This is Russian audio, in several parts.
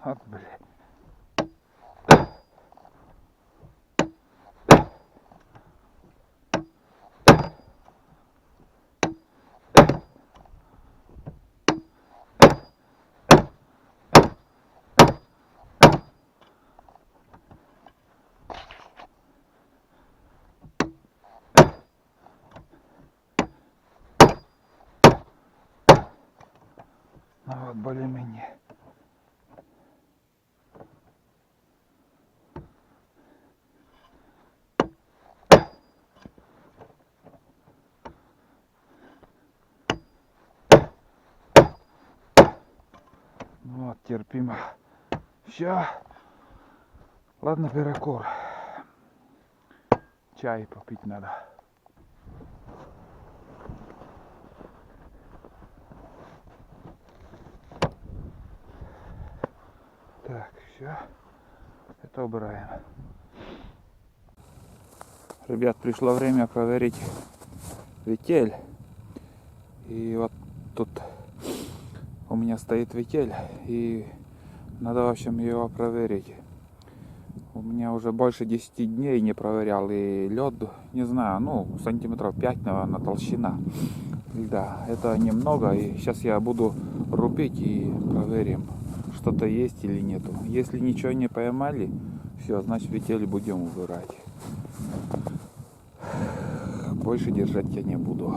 От, блядь. Ну вот, более-менее. Вот, терпимо. Все. Ладно, перекур. Чай попить надо. Так, все. Это убираем. Ребят, пришло время проверить ветель. И вот тут у меня стоит ветель. И надо, в общем, его проверить. У меня уже больше 10 дней не проверял. И лед, не знаю, ну, сантиметров 5, наверное, толщина льда. Это немного. И сейчас я буду рубить и проверим, что-то есть или нету. Если ничего не поймали, все, значит, ветель будем убирать. Больше держать я не буду.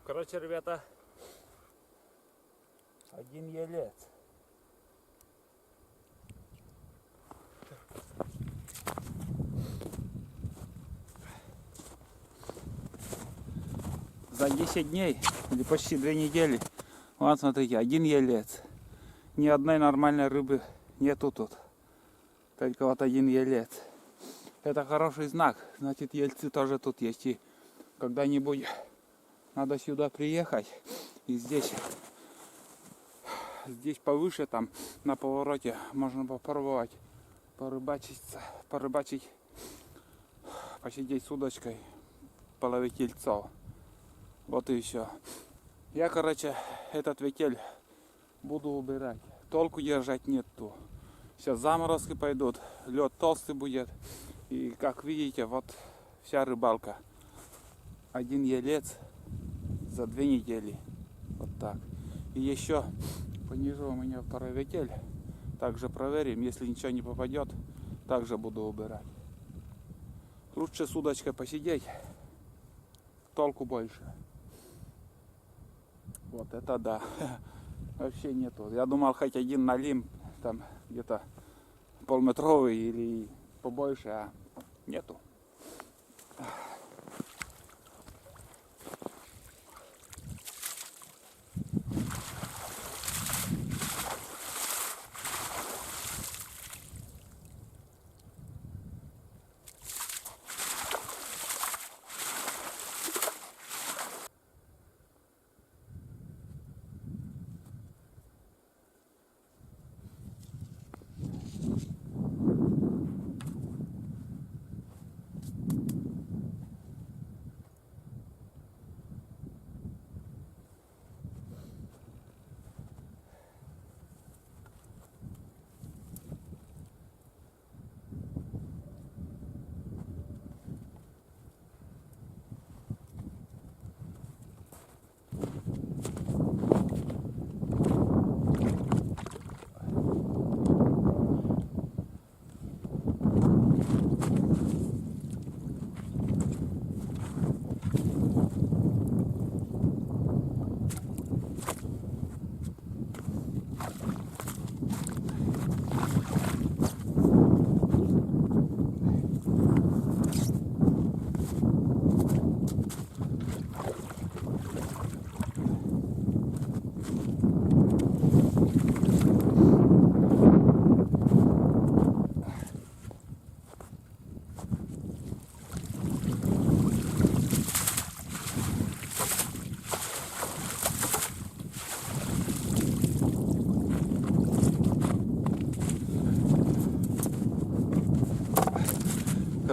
Короче, ребята, один елец. За 10 дней, или почти 2 недели, вот смотрите, один елец. Ни одной нормальной рыбы нету тут. Только вот один елец. Это хороший знак. Значит, ельцы тоже тут есть. И когда-нибудь надо сюда приехать. И здесь повыше, там, на повороте, можно попробовать порыбачить, посидеть с удочкой, половить ельцов. Вот и все. Я, короче, этот ветель буду убирать. Толку держать нету. Сейчас заморозки пойдут, лед толстый будет. И как видите, вот вся рыбалка. Один елец за 2 недели. Вот так. И еще понизу у меня второй ветель. Также проверим. Если ничего не попадет, также буду убирать. Лучше с удочкой посидеть. Толку больше. Вот это да. Вообще нету. Я думал, хоть один налим, там где-то полметровый или побольше, а нету.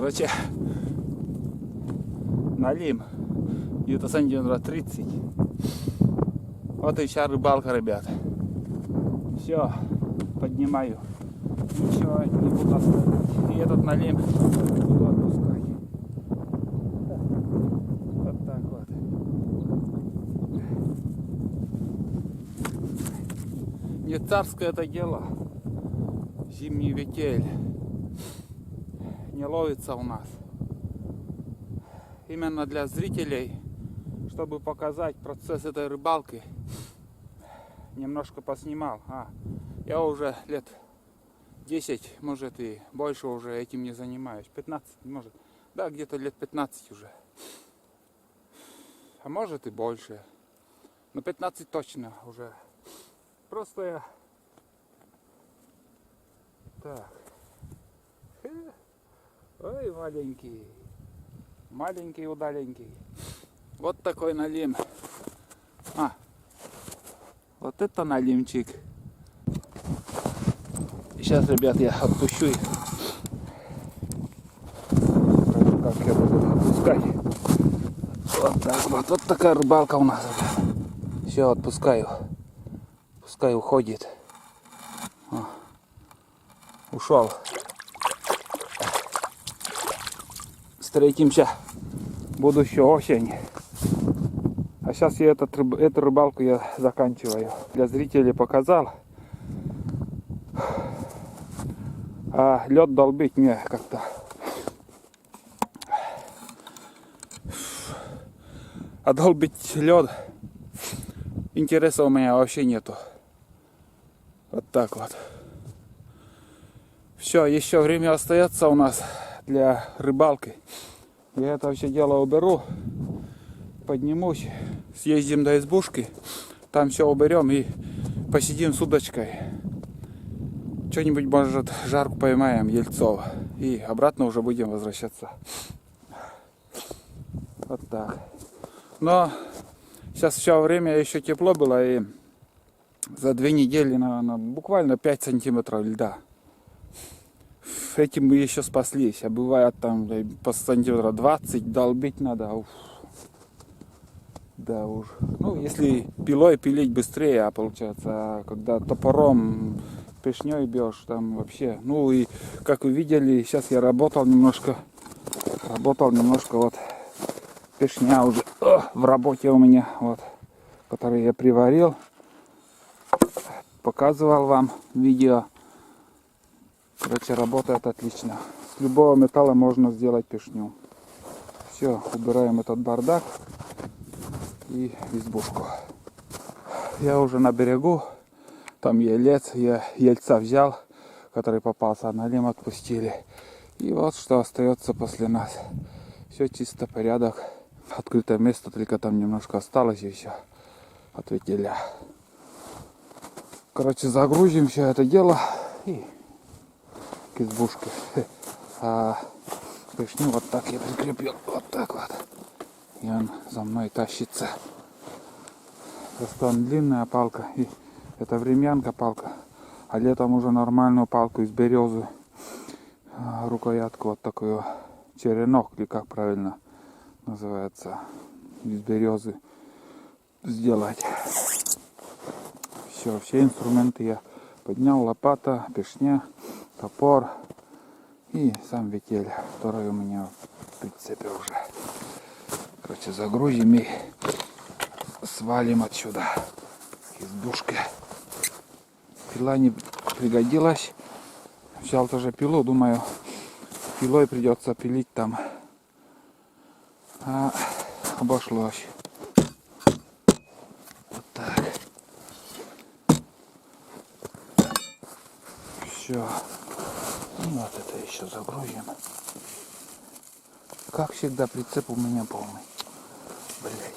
Короче, налим где-то сантиметра 30. Вот и вся рыбалка, ребят. Все, поднимаю. Ничего не буду оставлять. И этот налим буду отпускать. Вот так вот. Не царское это дело. Зимний ветель не ловится у нас. Именно для зрителей, чтобы показать процесс этой рыбалки, немножко поснимал. Я уже лет 10, может и больше уже этим не занимаюсь. 15, может. Да, где-то лет 15 уже. А может и больше. Но 15 точно уже. Просто я... Так. Ой, маленький. Маленький, удаленький. Вот такой налим. Вот это налимчик. Сейчас, ребят, я отпущу их. Как я буду отпускать. Вот так вот. Вот такая рыбалка у нас. Все, отпускаю. Пускай уходит. Ушел. Встретимся будущую осень. А сейчас я эту рыбалку я заканчиваю. Для зрителей показал. А лед долбить мне как-то. А долбить лед интереса у меня вообще нету. Вот так вот. Все, еще время остается у нас для рыбалки. Я это все дело уберу. Поднимусь, съездим до избушки. Там все уберем и посидим с удочкой. Что-нибудь, может, жарку поймаем, ельцов. И обратно уже будем возвращаться. Вот так. Но сейчас все время еще тепло было. И за 2 недели, наверное, буквально 5 сантиметров льда. Этим мы еще спаслись. А бывает там по сантиметра 20 долбить надо. Уф. Да уж. Ну, если пилой пилить быстрее, получается. А когда топором, пешней бьешь, там вообще. Ну и как вы видели, сейчас я работал немножко. Вот. Пешня уже в работе у меня. Вот. Который я приварил. Показывал вам видео. Короче, работает отлично. С любого металла можно сделать пешню. Все, убираем этот бардак и избушку. Я уже на берегу. Там елец, я ельца взял, который попался, а налим отпустили. И вот что остается после нас. Все чисто, порядок. Открытое место, только там немножко осталось еще от ветеля. Короче, загрузим все это дело и к избушке. А пешню вот так я прикрепил. Вот так вот. И он за мной тащится. Просто он длинная палка. И это времянка палка. А летом уже нормальную палку из березы. Рукоятку вот такую. Черенок, или как правильно называется. Из березы сделать. Все инструменты я поднял. Лопата, пешня, топор и сам ветель, который у меня в прицепе уже. Короче, загрузим и свалим отсюда к избушке. Пила не пригодилась. Взял тоже пилу, думаю, пилой придется пилить там. А обошлось. Вот так. Все. И вот это еще загрузим. Как всегда, прицеп у меня полный. Блять.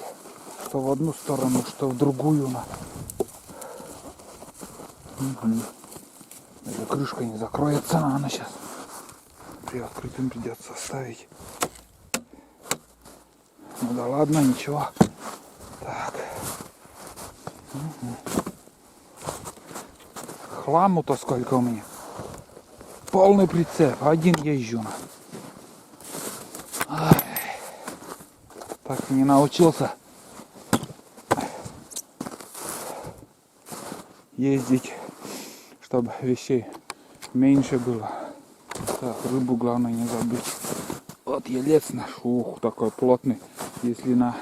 Что в одну сторону, что в другую. Эта крышка не закроется, она сейчас при открытом придется оставить. Ну да ладно, ничего. Так. Хламу-то сколько у меня. Полный прицеп, один езжу. Ай, так и не научился ездить, чтобы вещей меньше было. Так, рыбу главное не забыть. Вот елец наш, ух, такой плотный. Если на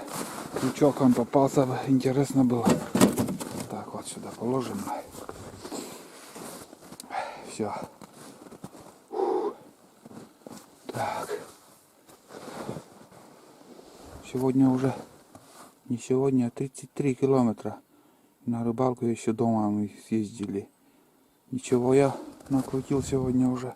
крючок он попался, интересно было. Так, вот сюда положим. Все. Так. Сегодня уже, не сегодня, а 33 километра. На рыбалку еще дома мы съездили. Ничего, я накрутил сегодня уже.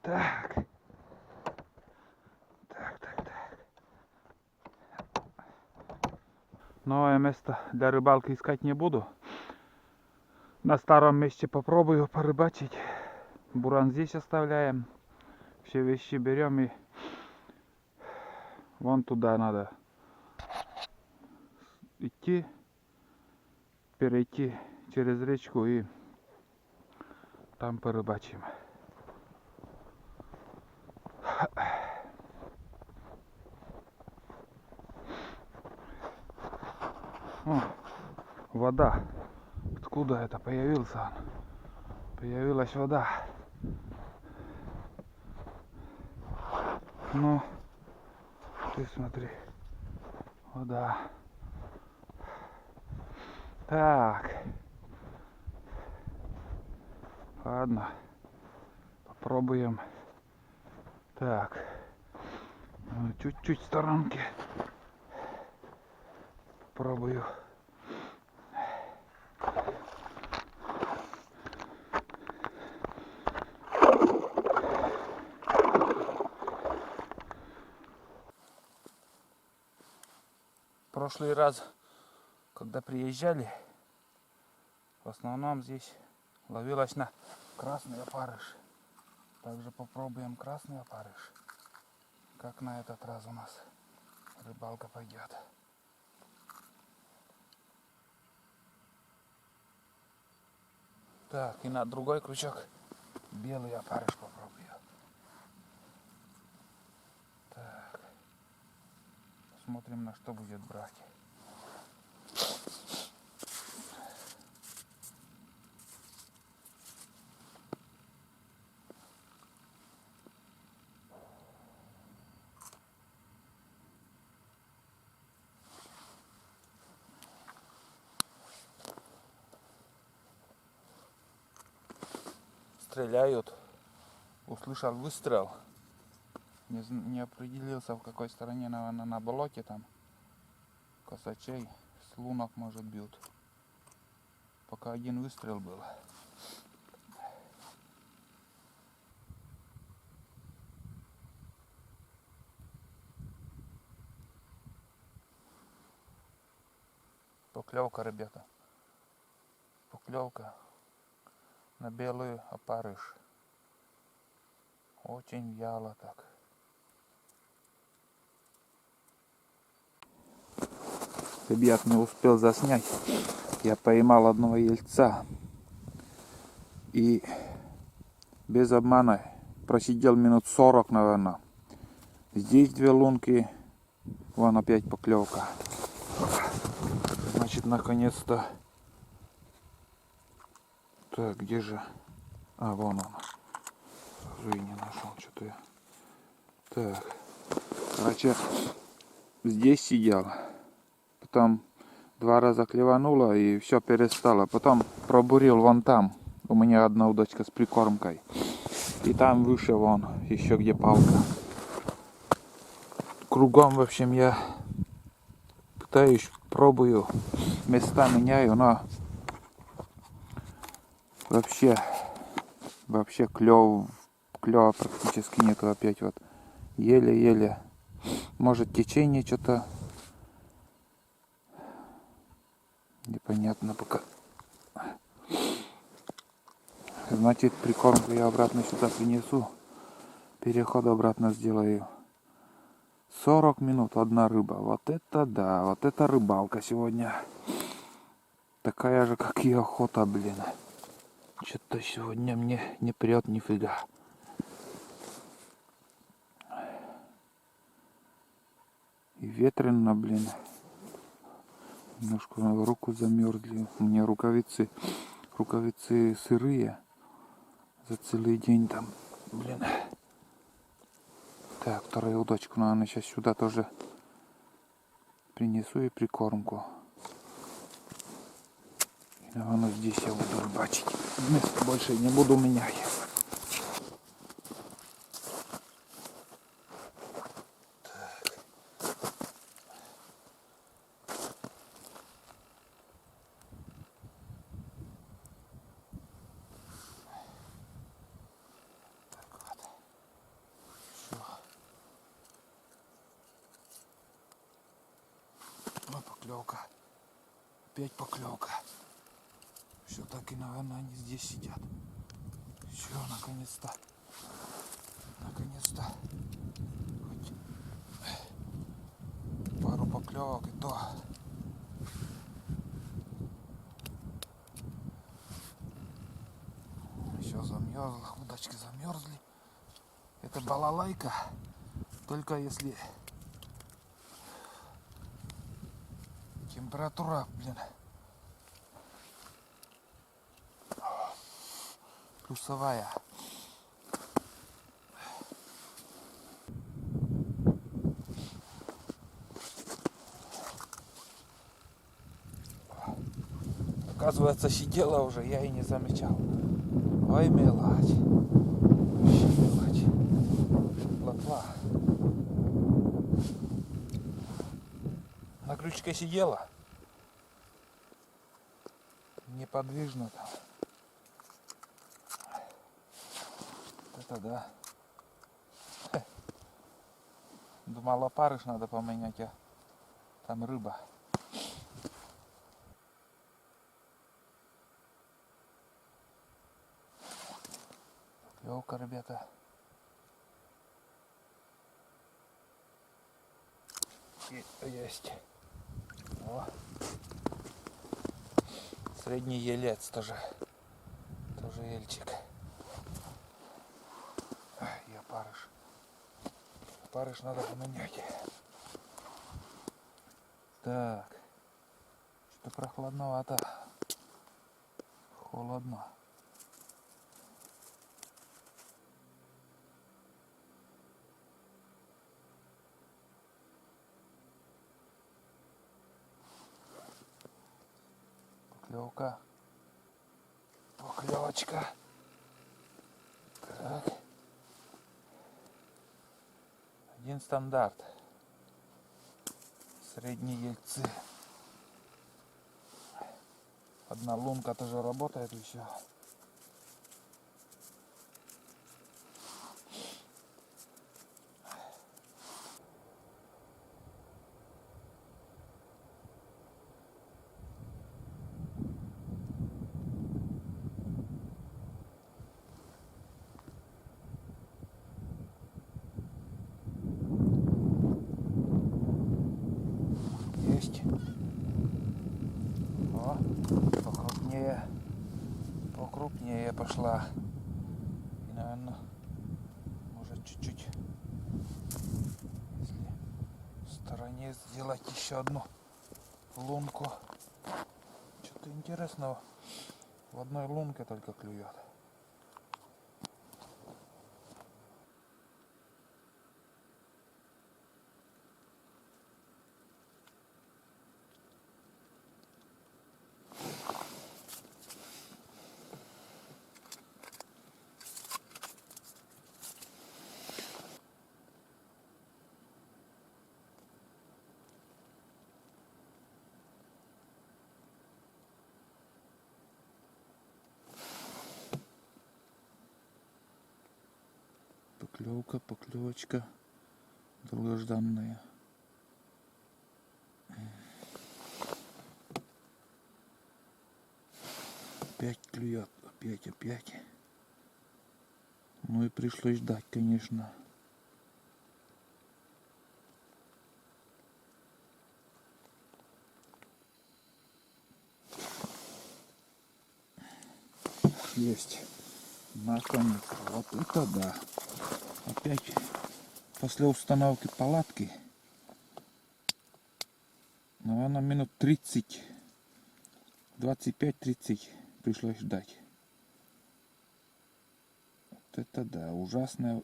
Так. Новое место для рыбалки искать не буду. На старом месте попробую порыбачить. Буран здесь оставляем. Все вещи берем и вон туда надо идти, перейти через речку и там порыбачим. О, вода. Откуда это появился? Появилась вода. Ну, ты смотри. Вода. Так. Ладно. Попробуем. Так. Чуть-чуть в сторонке. Попробую. В прошлый раз, когда приезжали, в основном здесь ловилась на красный опарыш. Также попробуем красный опарыш. Как на этот раз у нас рыбалка пойдет. Так, и на другой крючок белый опарыш попробую. Так. Посмотрим, на что будет брать. Стреляют. Услышал выстрел. Не определился, в какой стороне, наверное, на болоте там. Косачей с лунок, может, бьют. Пока один выстрел был. Поклевка, ребята. Поклевка на белый опарыш. Очень вяло так. Ребят, не успел заснять. Я поймал одного ельца. И без обмана просидел минут 40, наверное. Здесь 2 лунки. Вон опять поклевка. Значит, наконец-то. Так, где же? А, вон он. Уже и не нашел, что-то я. Так. Короче, здесь сидел. Потом 2 раза клевануло и все перестало. Потом пробурил вон там. У меня одна удочка с прикормкой. И там выше вон, еще где палка. Кругом, в общем, я пытаюсь, пробую, места меняю, но вообще клёва практически нету. Опять вот еле-еле. Может, течение что-то непонятно пока. Значит, прикормку я обратно сюда принесу. Переход обратно сделаю. 40 минут одна рыба. Вот это да, вот это рыбалка сегодня. Такая же, как и охота, блин. Что-то сегодня мне не прет нифига. И ветрено, блин. Немножко руку замерзли. У меня рукавицы сырые. За целый день там, блин. Так, вторую удочку, наверное, сейчас сюда тоже принесу и прикормку. И, наверное, здесь я буду рыбачить. Места больше не буду менять. Поклевка. Опять поклевка. Все-таки, наверное, они здесь сидят. Все, наконец-то. Наконец-то. Хоть пару поклевок и то. Еще замерзла. Удочки замерзли. Это балалайка. Только если температура, блин, плюсовая. Оказывается, сидела уже, я и не замечал. Ой, мелочь. Вообще мелочь. Плотва. На крючке сидела. Неподвижно там. Это да. Думал, опарыш надо поменять, а там рыба. Поклевка, ребята. И есть. О. Средний елец тоже. Тоже ельчик. И опарыш. Опарыш надо поменять. Так. Что-то прохладновато. Холодно. Поклевка. Поклевочка. Так. Один стандарт. Средние ельцы. Одна лунка тоже работает еще. Есть. О, покрупнее. Покрупнее пошла. И, наверное, может чуть-чуть, если в стороне сделать еще одну лунку. Что-то интересного. В одной лунке только клюет. Поклевка, поклевочка долгожданная. Опять клюет, опять. Ну и пришлось ждать, конечно. Есть. Наконец. Вот это да. Опять после установки палатки, наверное, минут 30, 25-30 пришлось ждать. Вот это да, ужасный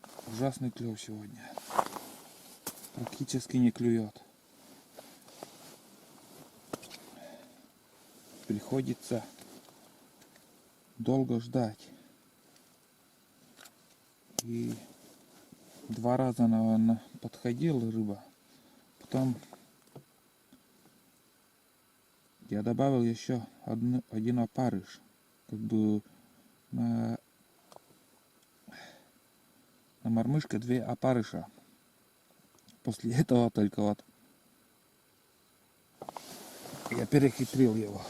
клев сегодня. Практически не клюет. Приходится долго ждать. И 2 раза, наверное, подходила рыба. Потом я добавил еще один опарыш. Как бы на мормышке 2 опарыша. После этого только вот я перехитрил его.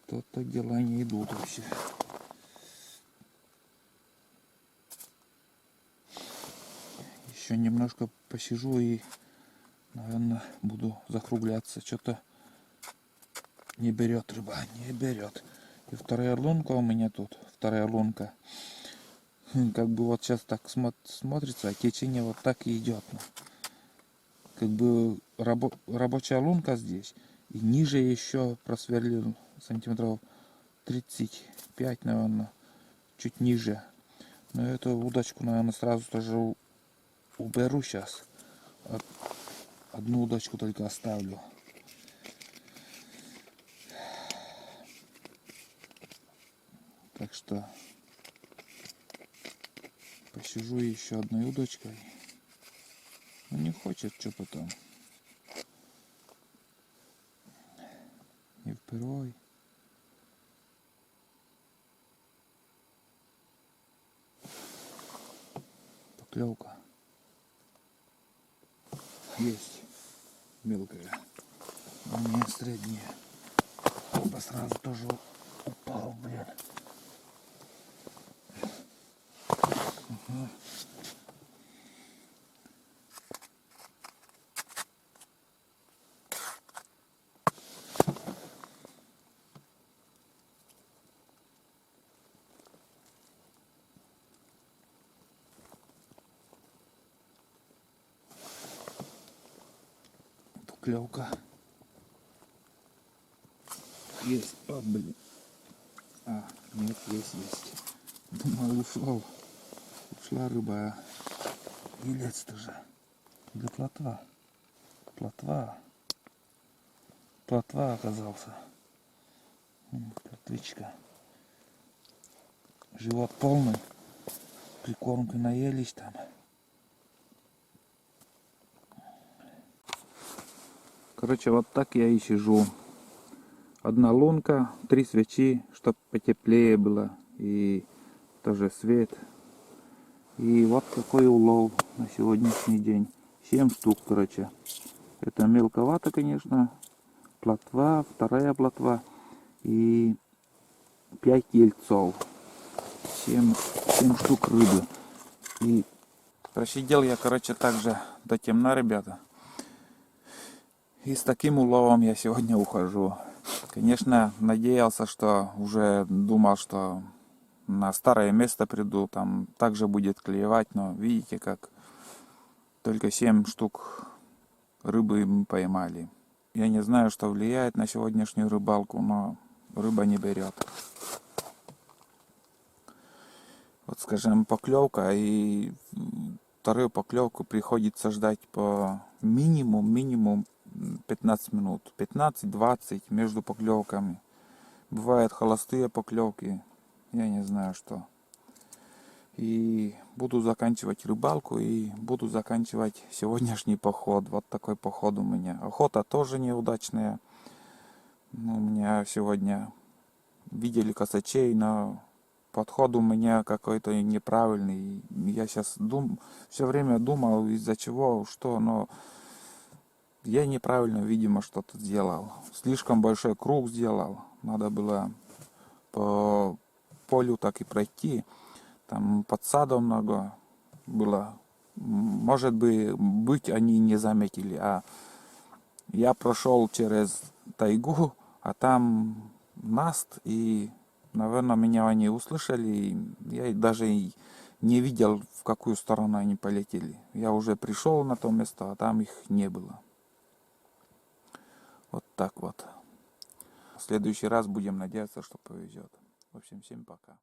То-то дела не идут вообще. Еще немножко посижу и, наверное, буду закругляться. Что-то не берет рыба, не берет. И вторая лунка у меня тут. Вторая лунка. Как бы вот сейчас так смотрится, а течение вот так и идет. Как бы рабочая лунка здесь. И ниже еще просверлил сантиметров 35, наверное. Чуть ниже. Но эту удочку, наверное, сразу тоже уберу сейчас. Одну удочку только оставлю. Так что посижу еще одной удочкой. Ну, не хочет что-то там. Не впервой. Поклевка. Есть. Мелкая. У меня средняя. Оба сразу тоже упал, блин. Угу. Поклевка. Есть. О, блин. А, нет, есть. Думал, ушла рыба. Елец тоже. Или плотва. Плотва оказался. Плотвичка. Живот полный. Прикормки наелись там. Короче, вот так я и сижу. Одна лунка, 3 свечи, чтобы потеплее было. И тоже свет. И вот такой улов на сегодняшний день. 7 штук, короче. Это мелковато, конечно. Плотва, вторая плотва. И 5 ельцов. 7 штук рыбы. И просидел я, короче, также до темна, ребята. И с таким уловом я сегодня ухожу. Конечно, надеялся, что уже думал, что на старое место приду, там также будет клевать, но видите, как только 7 штук рыбы мы поймали. Я не знаю, что влияет на сегодняшнюю рыбалку, но рыба не берет. Вот, скажем, поклевка, и вторую поклевку приходится ждать по минимум 15 минут. 15-20 между поклевками. Бывают холостые поклевки. Я не знаю что. И буду заканчивать рыбалку и буду заканчивать сегодняшний поход. Вот такой поход у меня. Охота тоже неудачная. У меня сегодня видели косачей, но подход у меня какой-то неправильный. Я сейчас все время думал, из-за чего, что, но я неправильно, видимо, что-то сделал. Слишком большой круг сделал. Надо было по полю так и пройти. Там подсадов много было. Может быть, они не заметили. А я прошел через тайгу, а там наст, и, наверное, меня они услышали. И я даже и не видел, в какую сторону они полетели. Я уже пришел на то место, а там их не было. Вот так вот. В следующий раз будем надеяться, что повезет. В общем, всем пока.